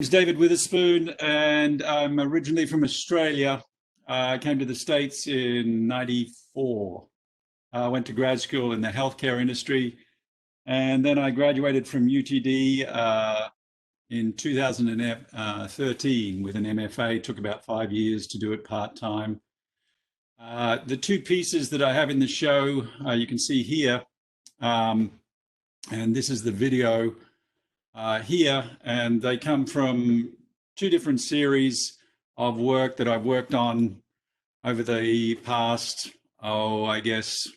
It's David Witherspoon, and I'm originally from Australia. I came to the States in '94. I went to grad school in the healthcare industry, and then I graduated from UTD in 2013 with an MFA. It took about 5 years to do it part-time. The two pieces that I have in the show, you can see here, and this is the video here, and they come from two different series of work that I've worked on over the past, I guess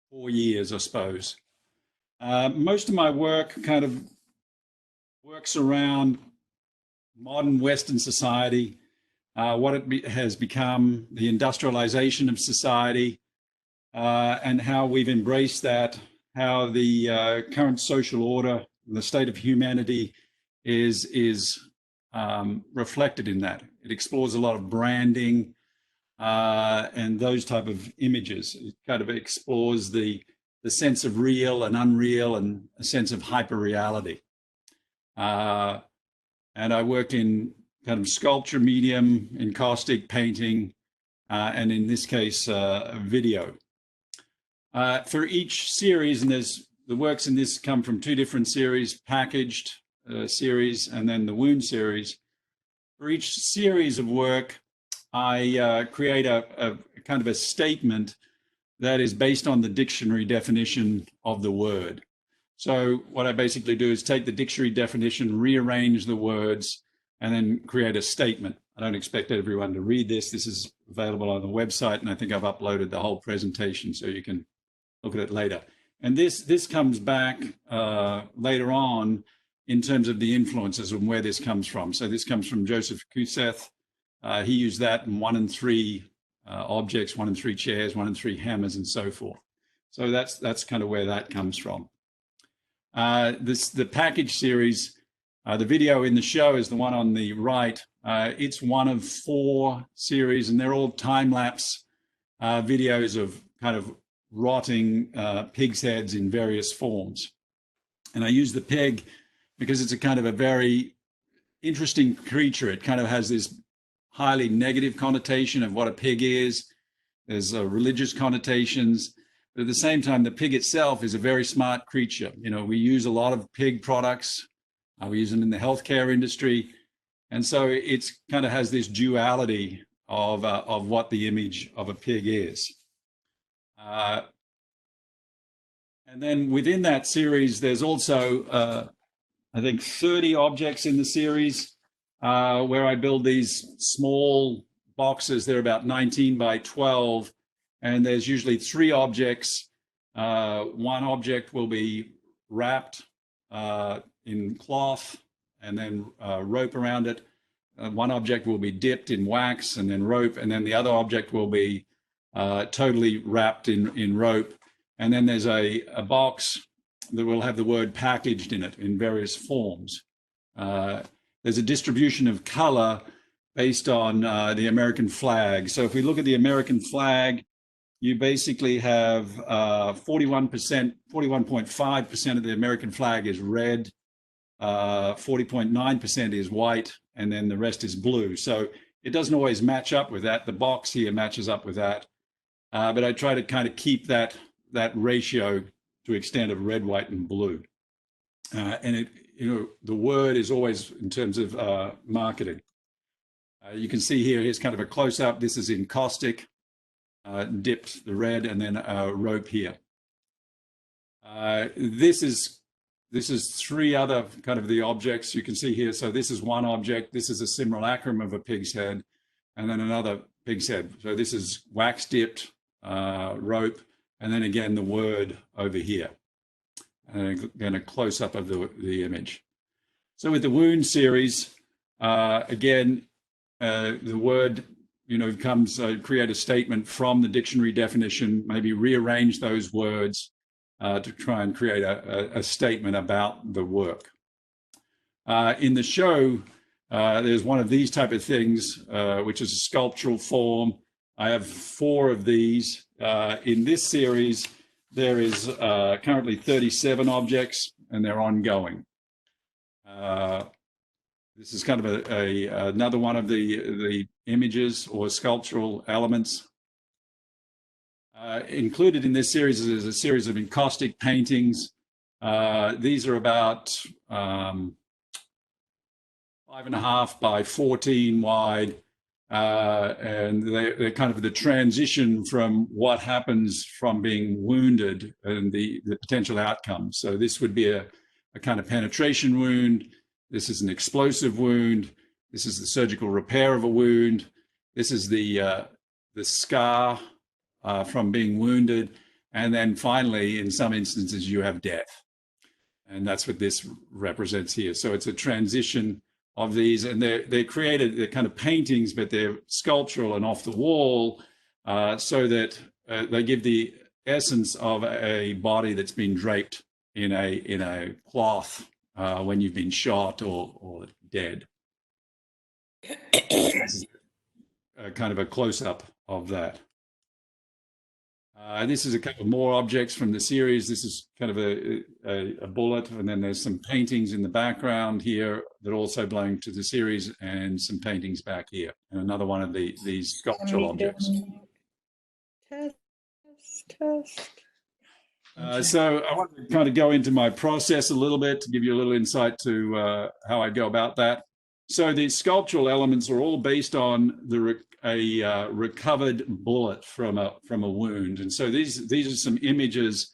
4 years, I suppose. Most of my work kind of works around modern Western society, what it has become, the industrialization of society, and how we've embraced that, how the current social order, the state of humanity is reflected in that. It explores a lot of branding and those type of images. It kind of explores the sense of real and unreal and a sense of hyperreality. And I work in kind of sculpture medium, encaustic painting, and in this case, video. For each series, and the works in this come from two different series, packaged series and then the wound series. For each series of work, I create a kind of a statement that is based on the dictionary definition of the word. So what I basically do is take the dictionary definition, rearrange the words, and then create a statement. I don't expect everyone to read this. This is available on the website, and I think I've uploaded the whole presentation so you can look at it later. And this comes back later on in terms of the influences and where this comes from. So this comes from Joseph Kosuth. He used that in 1 and 3 objects, 1 and 3 chairs, 1 and 3 hammers, and so forth. So that's kind of where that comes from. The package series, the video in the show is the one on the right. It's one of 4 series, and they're all time-lapse videos of kind of rotting pig's heads in various forms. And I use the pig because it's a kind of a very interesting creature. It kind of has this highly negative connotation of what a pig is. There's religious connotations, but at the same time, the pig itself is a very smart creature. You know, we use a lot of pig products. We use them in the healthcare industry. And so it's kind of has this duality of what the image of a pig is. And then within that series, there's also, I think, 30 objects in the series where I build these small boxes. They're about 19 by 12, and there's usually 3 objects. One object will be wrapped in cloth and then rope around it. One object will be dipped in wax and then rope, and then the other object will be totally wrapped in rope. And then there's a box that will have the word packaged in it in various forms. There's a distribution of color based on the American flag. So if we look at the American flag, you basically have 41.5% of the American flag is red, 40.9% is white, and then the rest is blue. So it doesn't always match up with that. The box here matches up with that. But I try to kind of keep that ratio to extent of red, white, and blue. And the word is always in terms of marketing. You can see here's kind of a close-up. This is in caustic, dipped the red, and then a rope here. This is 3 other kind of the objects you can see here. So this is one object. This is a simulacrum of a pig's head, and then another pig's head. So this is wax dipped, rope, and then again the word over here. And again a close-up of the image. So with the wound series, again, the word comes, create a statement from the dictionary definition, maybe rearrange those words to try and create a statement about the work. In the show, there's one of these type of things, which is a sculptural form. I have 4 of these. In this series, there is currently 37 objects, and they're ongoing. This is kind of another one of the images or sculptural elements. Included in this series is a series of encaustic paintings. These are about 5.5 by 14 wide, and they're kind of the transition from what happens from being wounded and the potential outcomes. So this would be a kind of penetration wound. This is an explosive wound. This is the surgical repair of a wound. This is the scar from being wounded. And then finally, in some instances, you have death. And that's what this represents here. So it's a transition of these, and they're created, they're kind of paintings, but they're sculptural and off the wall, so that they give the essence of a body that's been draped in a cloth when you've been shot or dead. This is kind of a close-up of that. This is a couple more objects from the series. This is kind of a bullet, and then there's some paintings in the background here that also belong to the series, and some paintings back here, and another one of these sculptural objects. Test. So I want to kind of go into my process a little bit to give you a little insight to how I go about that. So the sculptural elements are all based on a recovered bullet from a wound, and so these are some images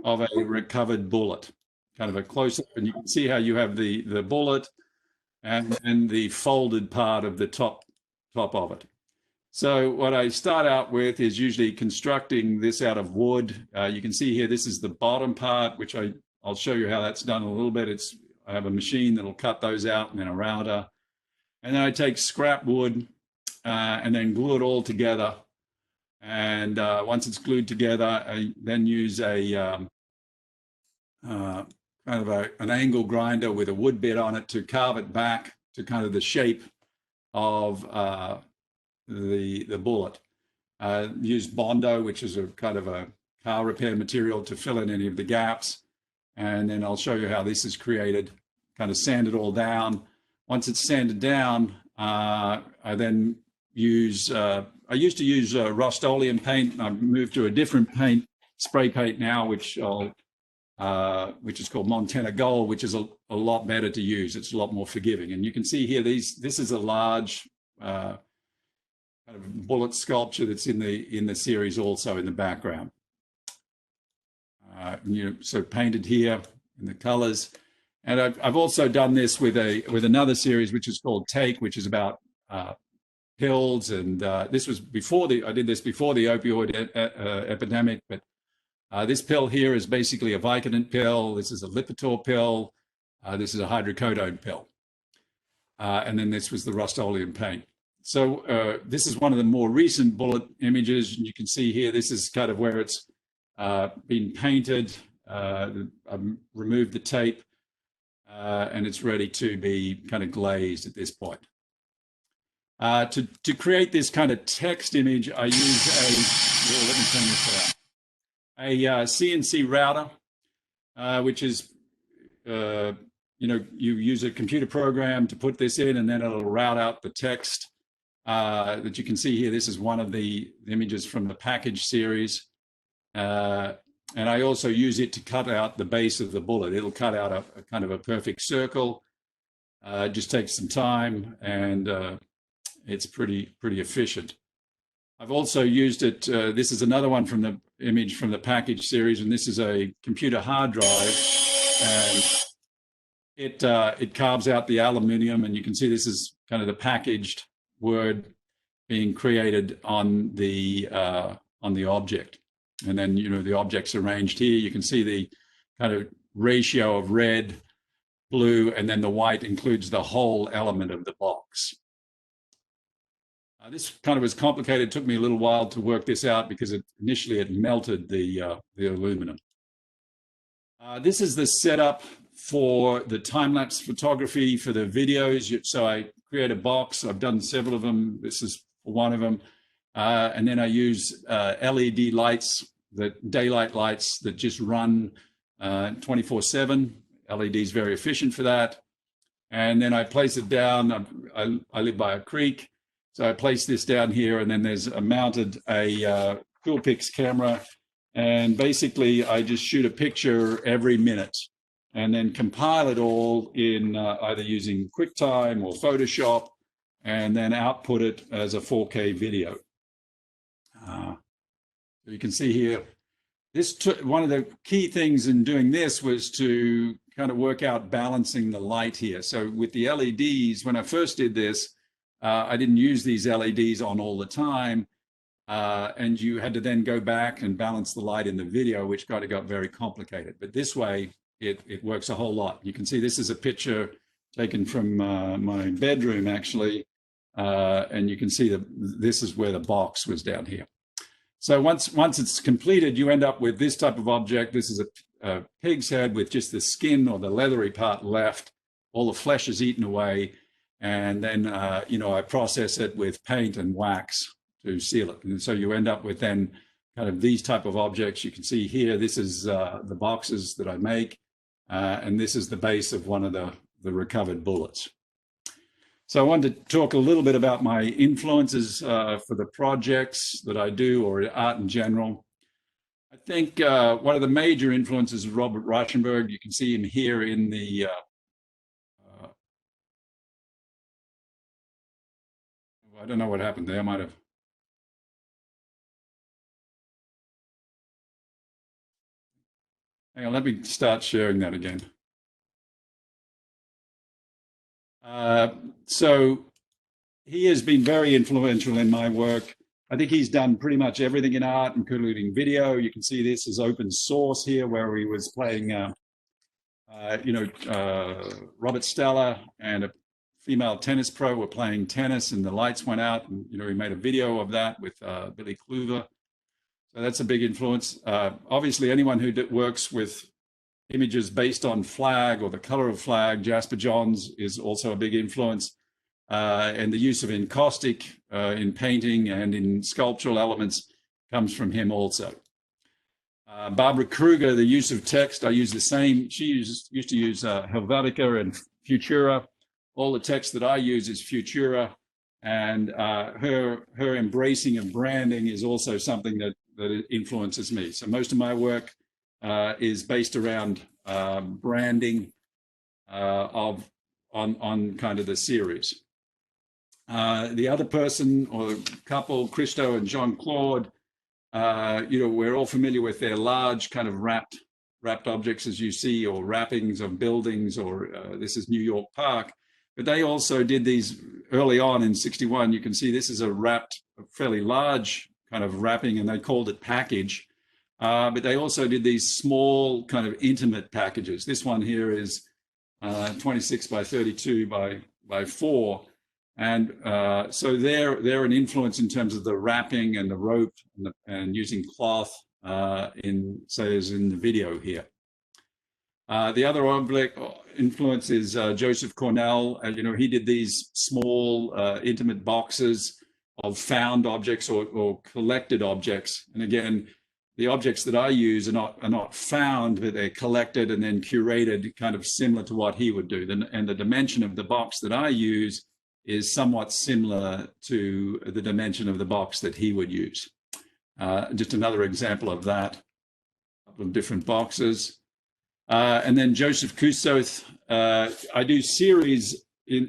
of a recovered bullet, kind of a close-up, and you can see how you have the bullet and the folded part of the top of it. So what I start out with is usually constructing this out of wood. You can see here, this is the bottom part, which I'll show you how that's done in a little bit. I have a machine that'll cut those out, and then a router. And then I take scrap wood and then glue it all together. And once it's glued together, I then use a kind of an angle grinder with a wood bit on it to carve it back to kind of the shape of the bullet. Use Bondo, which is a kind of a car repair material, to fill in any of the gaps. And then I'll show you how this is created, kind of sand it all down. Once it's sanded down, I then use, I used to use Rust-Oleum paint. I've moved to a different paint, spray paint now, which is called Montana Gold, which is a lot better to use. It's a lot more forgiving. And you can see here, this is a large kind of bullet sculpture that's in the series also in the background. So painted here in the colors. And I've also done this with another series, which is called Take, which is about pills. And this was I did this before the opioid epidemic. But this pill here is basically a Vicodin pill. This is a Lipitor pill. This is a hydrocodone pill. And then this was the Rust-Oleum paint. So this is one of the more recent bullet images. And you can see here, this is kind of where it's been painted. I've removed the tape. And it's ready to be kind of glazed at this point. To create this kind of text image, I use let me turn this around. A CNC router, which is, you use a computer program to put this in, and then it'll route out the text that you can see here. This is one of the images from the package series. And I also use it to cut out the base of the bullet. It'll cut out a kind of a perfect circle. It just takes some time, and it's pretty efficient. I've also used it. This is another one from the image from the package series, and this is a computer hard drive. And it carves out the aluminium, and you can see this is kind of the packaged word being created on the object. And then, the object's arranged here. You can see the kind of ratio of red, blue, and then the white includes the whole element of the box. This kind of was complicated. It took me a little while to work this out because initially it melted the aluminum. This is the setup for the time-lapse photography for the videos. So I create a box. I've done several of them. This is one of them. And then I use LED lights, daylight lights that just run 24/7. LED is very efficient for that. and then I place it down. I live by a creek, so I place this down here, and then there's mounted a Coolpix camera, and basically I just shoot a picture every minute and then compile it all in either using QuickTime or Photoshop, and then output it as a 4K video. You can see here, one of the key things in doing this was to kind of work out balancing the light here. So with the LEDs, when I first did this, I didn't use these LEDs on all the time. And you had to then go back and balance the light in the video, which got very complicated. But this way, it works a whole lot. You can see this is a picture taken from my bedroom, actually. And you can see that this is where the box was down here. So once it's completed, you end up with this type of object. This is a pig's head with just the skin or the leathery part left. All the flesh is eaten away. And then, I process it with paint and wax to seal it. And so you end up with then kind of these type of objects. You can see here, this is the boxes that I make. And this is the base of one of the recovered bullets. So I wanted to talk a little bit about my influences for the projects that I do, or art in general. I think one of the major influences is Robert Rauschenberg. You can see him here in the I don't know what happened there. I might have. Hang on, let me start sharing that again. So he has been very influential in my work. I think he's done pretty much everything in art, including video. You can see this is open source here, where he was playing, Robert Stella and a female tennis pro were playing tennis, and the lights went out, and he made a video of that with Billy Kruger. So that's a big influence. Obviously, anyone who works with images based on flag or the color of flag, Jasper Johns is also a big influence. And the use of encaustic in painting and in sculptural elements comes from him also. Barbara Kruger, the use of text, I use the same. She used to use Helvetica and Futura. All the text that I use is Futura. And her embracing of branding is also something that influences me. So most of my work is based around branding on kind of the series. The other person or couple, Christo and Jean-Claude, we're all familiar with their large kind of wrapped objects, as you see, or wrappings of buildings, or this is New York Park. But they also did these early on in '61. You can see this is a fairly large kind of wrapping, and they called it package. But they also did these small kind of intimate packages. This one here is 26 by 32 by 4. And so they're an influence in terms of the wrapping and the rope and using cloth say as in the video here. The other influence is Joseph Cornell. He did these small intimate boxes of found objects or collected objects. And again, the objects that I use are not found, but they're collected and then curated, kind of similar to what he would do. And the dimension of the box that I use is somewhat similar to the dimension of the box that he would use. Just another example of that, a couple of different boxes. And then Joseph Kosuth, I do series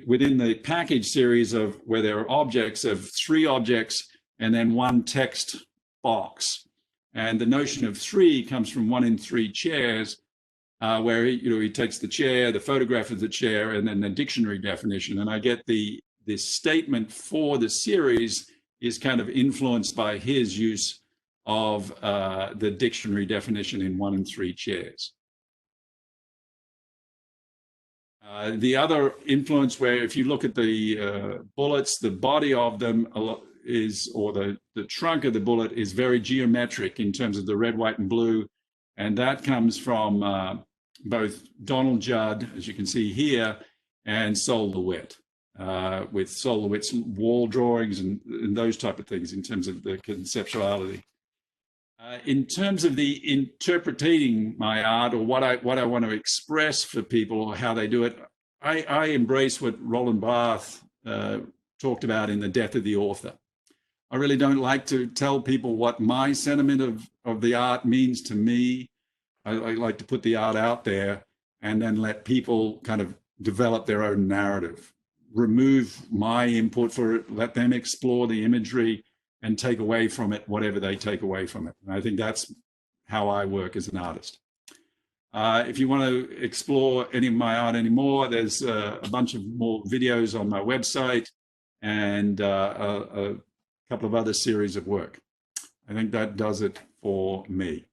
within the package series of where there are objects of 3 objects and then 1 text box. And the notion of 3 comes from 1 in 3 chairs, where he takes the chair, the photograph of the chair, and then the dictionary definition. And I get this statement for the series is kind of influenced by his use of the dictionary definition in 1 in 3 chairs. The other influence, where if you look at the bullets, the body of them is, or the trunk of the bullet is very geometric in terms of the red, white, and blue. And that comes from both Donald Judd, as you can see here, and Sol LeWitt, with Sol LeWitt's wall drawings and those type of things in terms of the conceptuality. In terms of the interpreting my art, or what I want to express for people, or how they do it, I embrace what Roland Barthes talked about in The Death of the Author. I really don't like to tell people what my sentiment of the art means to me. I like to put the art out there and then let people kind of develop their own narrative, remove my input for it, let them explore the imagery and take away from it whatever they take away from it. And I think that's how I work as an artist. If you want to explore any of my art anymore, there's a bunch of more videos on my website and a couple of other series of work. I think that does it for me.